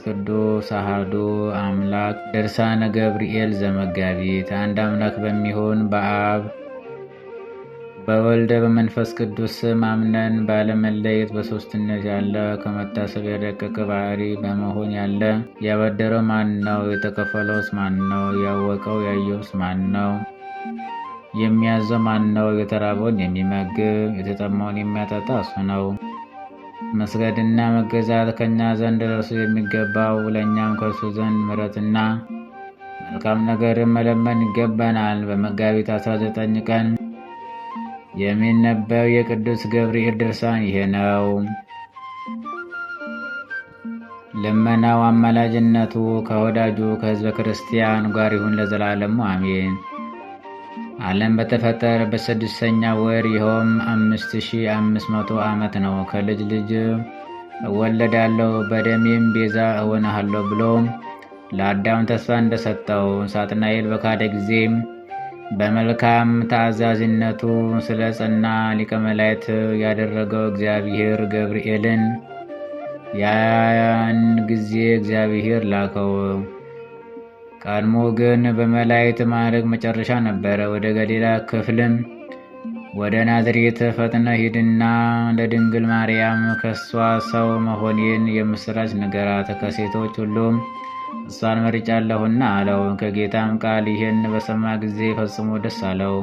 ቅዱስ አሐዱ አምላክ። ድርሳነ ገብርኤል ዘመጋቢት። አንድ አምላክ በሚሆን በአብ በወልደ በመንፈስ ቅዱስ ስም አምነን ባለመለየት በሦስትነት ያለ ከመታሰብ የረቀቀ ባህሪ በመሆን ያለ ያበደረው ማን ነው? የተከፈለውስ ማን ነው? ያወቀው ያየውስ ማን ነው? የሚያዘው ማን ነው? የተራበውን የሚመግብ የተጠማውን የሚያጠጣ እሱ ነው። መስገድና መገዛት ከእኛ ዘንድ ለእርሱ የሚገባው ለእኛም ከእርሱ ዘንድ ምሕረትና መልካም ነገርን መለመን ይገባናል። በመጋቢት 19 ቀን የሚነበብ የቅዱስ ገብርኤል ድርሳን ይሄ ነው። ልመናው አማላጅነቱ ከወዳጁ ከሕዝበ ክርስቲያን ጋር ይሁን ለዘላለሙ አሜን። ዓለም በተፈጠረ በስድስተኛ ወር ይኸውም 5500 ዓመት ነው። ከልጅ ልጅ እወለዳለሁ በደሜም ቤዛ እሆንሃለሁ ብሎ ለአዳም ተስፋ እንደሰጠው ሳጥናኤል በካደ ጊዜም በመልካም ታዛዥነቱ ስለ ጸና ሊቀ መላእክት ያደረገው እግዚአብሔር ገብርኤልን ያን ጊዜ እግዚአብሔር ላከው። ቀድሞ ግን በመላእክት ማዕረግ መጨረሻ ነበረ። ወደ ገሊላ ክፍልም ወደ ናዝሬት ፈጥነ ሂድና ለድንግል ማርያም ከሷ ሰው መሆኔን የምስራች ንገራት፣ ከሴቶች ሁሉም እሷን መርጫለሁና አለው። ከጌታም ቃል ይህን በሰማ ጊዜ ፈጽሞ ደስ አለው።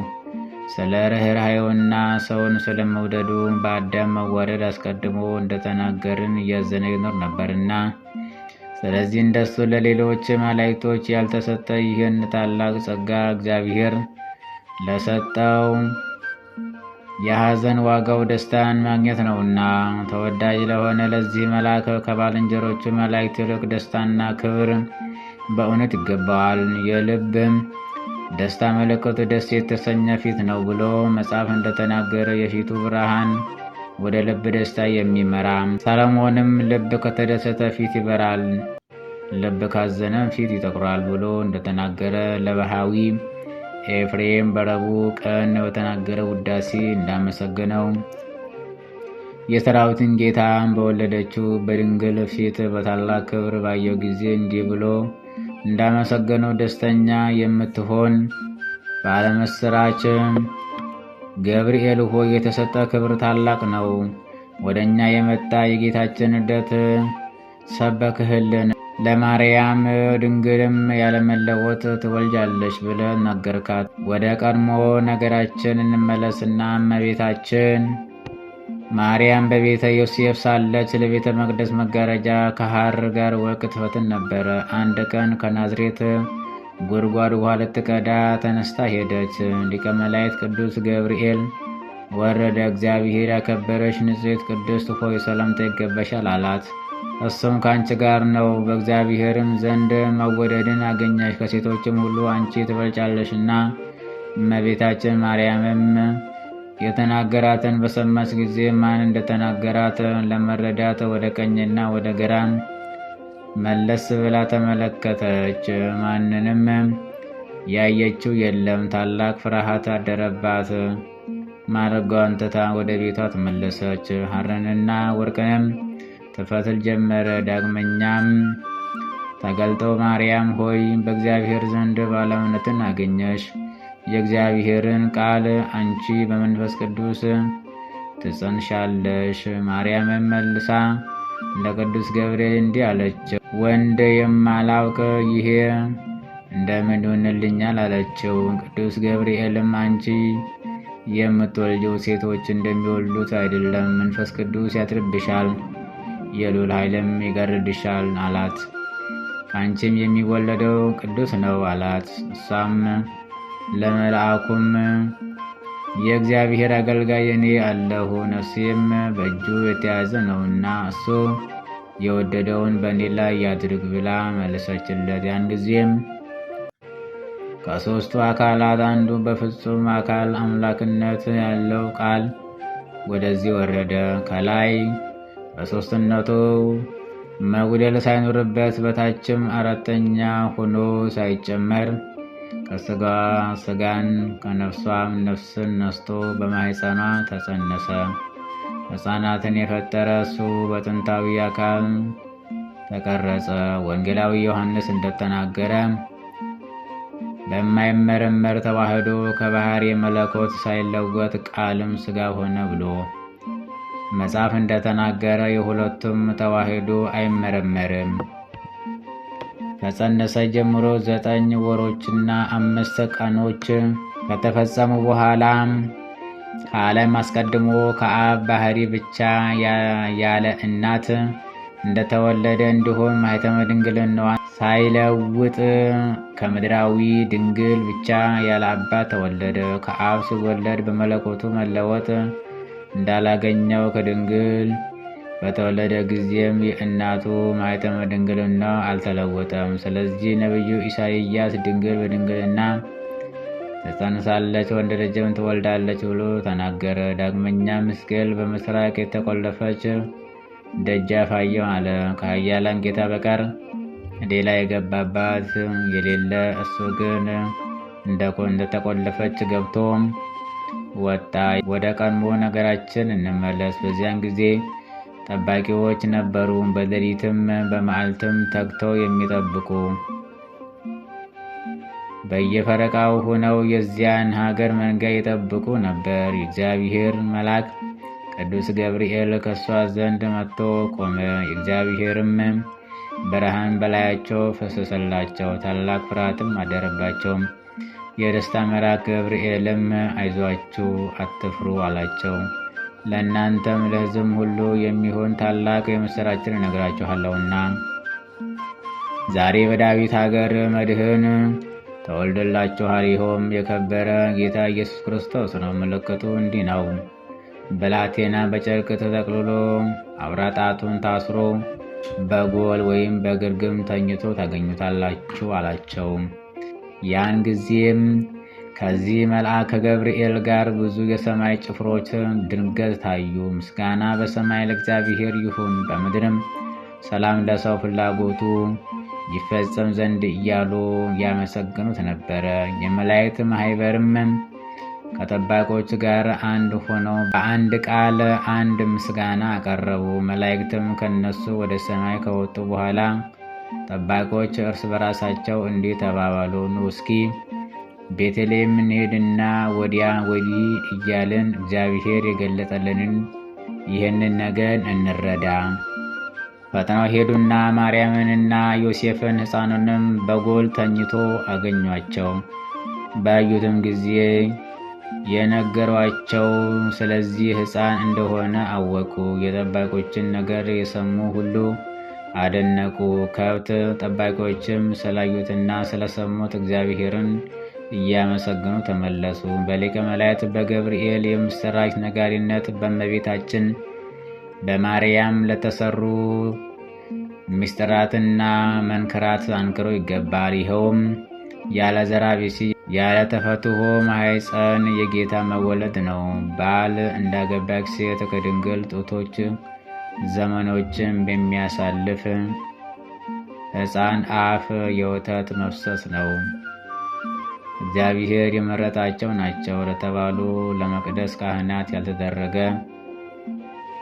ስለ ርኅራኄውና ሰውን ስለመውደዱ በአዳም መዋረድ አስቀድሞ እንደተናገርን እያዘነ ይኖር ነበርና፣ ስለዚህ እንደሱ ለሌሎች መላእክቶች ያልተሰጠ ይህን ታላቅ ጸጋ እግዚአብሔር ለሰጠው የሐዘን ዋጋው ደስታን ማግኘት ነውና፣ ተወዳጅ ለሆነ ለዚህ መልአክ ከባልንጀሮቹ መላእክት ይልቅ ደስታና ክብር በእውነት ይገባዋል። የልብም ደስታ መለኮቱ ደስ የተሰኘ ፊት ነው ብሎ መጽሐፍ እንደተናገረ የፊቱ ብርሃን ወደ ልብ ደስታ የሚመራ፣ ሰለሞንም ልብ ከተደሰተ ፊት ይበራል፣ ልብ ካዘነም ፊት ይጠቁራል ብሎ እንደተናገረ ለባሕዊ ኤፍሬም በረቡዕ ቀን በተናገረ ውዳሴ እንዳመሰገነው የሰራዊትን ጌታ በወለደችው በድንግል ፊት በታላቅ ክብር ባየው ጊዜ እንዲህ ብሎ እንዳመሰገነው ደስተኛ የምትሆን ባለምስራች ገብርኤል ሆይ የተሰጠ ክብር ታላቅ ነው። ወደ እኛ የመጣ የጌታችን ልደት ሰበክህልን። ለማርያም ድንግልም ያለመለወጥ ትወልጃለሽ ብለህ ነገርካት። ወደ ቀድሞ ነገራችን እንመለስና እመቤታችን ማርያም በቤተ ዮሴፍ ሳለች ለቤተ መቅደስ መጋረጃ ከሐር ጋር ወርቅ ትፈትን ነበረ። አንድ ቀን ከናዝሬት ጉድጓድ ውሃ ልትቀዳ ተነስታ ሄደች። ሊቀ መላእክት ቅዱስ ገብርኤል ወረደ። እግዚአብሔር ያከበረች ንጽሕት ቅድስት ሆይ ሰላምታ ይገባሻል አላት። እሱም ከአንቺ ጋር ነው፣ በእግዚአብሔርም ዘንድ መወደድን አገኘሽ፣ ከሴቶችም ሁሉ አንቺ ትበልጫለሽና። እመቤታችን ማርያምም የተናገራትን በሰማች ጊዜ ማን እንደተናገራት ለመረዳት ወደ ቀኝና ወደ ግራ መለስ ብላ ተመለከተች። ማንንም ያየችው የለም። ታላቅ ፍርሃት አደረባት። ማረጓን ትታ ወደ ቤቷ ተመለሰች። ሐርንና ወርቅንም ትፈትል ጀመረ። ዳግመኛም ተገልጦ ማርያም ሆይ በእግዚአብሔር ዘንድ ባለሟልነትን አገኘሽ፣ የእግዚአብሔርን ቃል አንቺ በመንፈስ ቅዱስ ትጸንሻለሽ። ማርያምም መልሳ ለቅዱስ ገብርኤል እንዲህ አለችው፣ ወንድ የማላውቅ ይሄ እንደምን ይሆንልኛል አለችው። ቅዱስ ገብርኤልም አንቺ የምትወልጂው ሴቶች እንደሚወልዱት አይደለም፣ መንፈስ ቅዱስ ያድርብሻል፣ የልዑል ኃይልም ይጋርድሻል አላት። ከአንቺም የሚወለደው ቅዱስ ነው አላት። እሷም ለመልአኩም የእግዚአብሔር አገልጋይ እኔ አለሁ፣ ነፍሴም በእጁ የተያዘ ነውና እሱ የወደደውን በእኔ ላይ ያድርግ ብላ መለሰችለት። ያን ጊዜም ከሦስቱ አካላት አንዱ በፍጹም አካል አምላክነት ያለው ቃል ወደዚህ ወረደ። ከላይ በሦስትነቱ መጉደል ሳይኖርበት፣ በታችም አራተኛ ሆኖ ሳይጨመር ከሥጋ ሥጋን ከነፍሷም ነፍስን ነስቶ በማኅፀኗ ተጸነሰ። ሕፃናትን የፈጠረ እሱ በጥንታዊ አካል ተቀረጸ። ወንጌላዊ ዮሐንስ እንደተናገረ በማይመረመር ተዋህዶ ከባህሪ መለኮት ሳይለወጥ ቃልም ሥጋ ሆነ ብሎ መጽሐፍ እንደተናገረ የሁለቱም ተዋህዶ አይመረመርም። ከጸነሰ ጀምሮ 9 ወሮችና 5 ቀኖች ከተፈጸሙ በኋላ ከዓለም አስቀድሞ ከአብ ባህሪ ብቻ ያለ እናት እንደተወለደ እንዲሁም ማኅተመ ድንግልናዋን ሳይለውጥ ከምድራዊ ድንግል ብቻ ያለ አባት ተወለደ። ከአብ ሲወለድ በመለኮቱ መለወጥ እንዳላገኘው ከድንግል በተወለደ ጊዜም የእናቱ ማኅተመ ድንግልና አልተለወጠም። ስለዚህ ነቢዩ ኢሳይያስ ድንግል በድንግልና ትጸንሳለች፣ ወንድ ልጅም ትወልዳለች ብሎ ተናገረ። ዳግመኛም ሕዝቅኤል በምስራቅ የተቆለፈች ደጃፍ አየሁ አለ። ከኃያላን ጌታ በቀር ሌላ የገባባት የሌለ፣ እሱ ግን እንደተቆለፈች ገብቶ ወጣ። ወደ ቀድሞ ነገራችን እንመለስ። በዚያን ጊዜ ጠባቂዎች ነበሩ፣ በሌሊትም በመዓልትም ተግተው የሚጠብቁ በየፈረቃው ሆነው የዚያን ሀገር መንጋ ይጠብቁ ነበር። የእግዚአብሔር መልአክ ቅዱስ ገብርኤል ከእሷ ዘንድ መጥቶ ቆመ። የእግዚአብሔርም ብርሃን በላያቸው ፈሰሰላቸው፣ ታላቅ ፍርሃትም አደረባቸው። የደስታ መልአክ ገብርኤልም አይዟችሁ፣ አትፍሩ አላቸው። ለእናንተም ለሕዝብም ሁሉ የሚሆን ታላቅ የምሥራችን እነግራችኋለሁና ዛሬ በዳዊት ሀገር መድህን ተወልዶላችኋል። ይኸውም የከበረ ጌታ ኢየሱስ ክርስቶስ ነው። ምልክቱ እንዲህ ነው። ብላቴና በጨርቅ ተጠቅልሎ አውራ ጣቱን ታስሮ በጎል ወይም በግርግም ተኝቶ ታገኙታላችሁ አላቸው። ያን ጊዜም ከዚህ መልአክ ከገብርኤል ጋር ብዙ የሰማይ ጭፍሮች ድንገት ታዩ። ምስጋና በሰማይ ለእግዚአብሔር ይሁን፣ በምድርም ሰላም ለሰው ፍላጎቱ ይፈጸም ዘንድ እያሉ ያመሰግኑት ነበረ። የመላእክት ማኅበርም ከጠባቆች ጋር አንድ ሆነው በአንድ ቃል አንድ ምስጋና አቀረቡ። መላእክትም ከነሱ ወደ ሰማይ ከወጡ በኋላ ጠባቆች እርስ በራሳቸው እንዲህ ተባባሉ፣ ኑ እስኪ ቤተልሔም እንሄድና ወዲያ ወዲህ እያልን እግዚአብሔር የገለጠልንን ይህንን ነገር እንረዳ። ፈጥነው ሄዱና ማርያምንና ዮሴፍን ሕፃኑንም በጎል ተኝቶ አገኟቸው። ባዩትም ጊዜ የነገሯቸው ስለዚህ ሕፃን እንደሆነ አወቁ። የጠባቆችን ነገር የሰሙ ሁሉ አደነቁ። ከብት ጠባቂዎችም ስላዩትና ስለሰሙት እግዚአብሔርን እያመሰገኑ ተመለሱ። በሊቀ መላእክት በገብርኤል የምሥራች ነጋሪነት በእመቤታችን በማርያም ለተሰሩ ምስጢራትና መንክራት አንክሮ ይገባል። ይኸውም ያለ ዘራ ቢሲ ያለ ተፈትሖ ማኅፀን የጌታ መወለድ ነው። ባል እንዳገባች ሴት ከድንግል ጡቶች ዘመኖችን በሚያሳልፍ ሕፃን አፍ የወተት መፍሰስ ነው። እግዚአብሔር የመረጣቸው ናቸው ለተባሉ ለመቅደስ ካህናት ያልተደረገ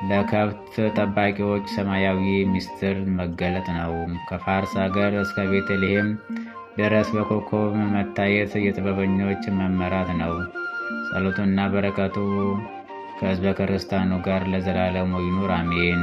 ለከብት ጠባቂዎች ሰማያዊ ምስጢር መገለጥ ነው። ከፋርስ ሀገር እስከ ቤተልሔም ድረስ በኮከብ መታየት የጥበበኞች መመራት ነው። ጸሎቱና በረከቱ ከሕዝበ ክርስቲያኑ ጋር ለዘላለሙ ይኑር አሜን።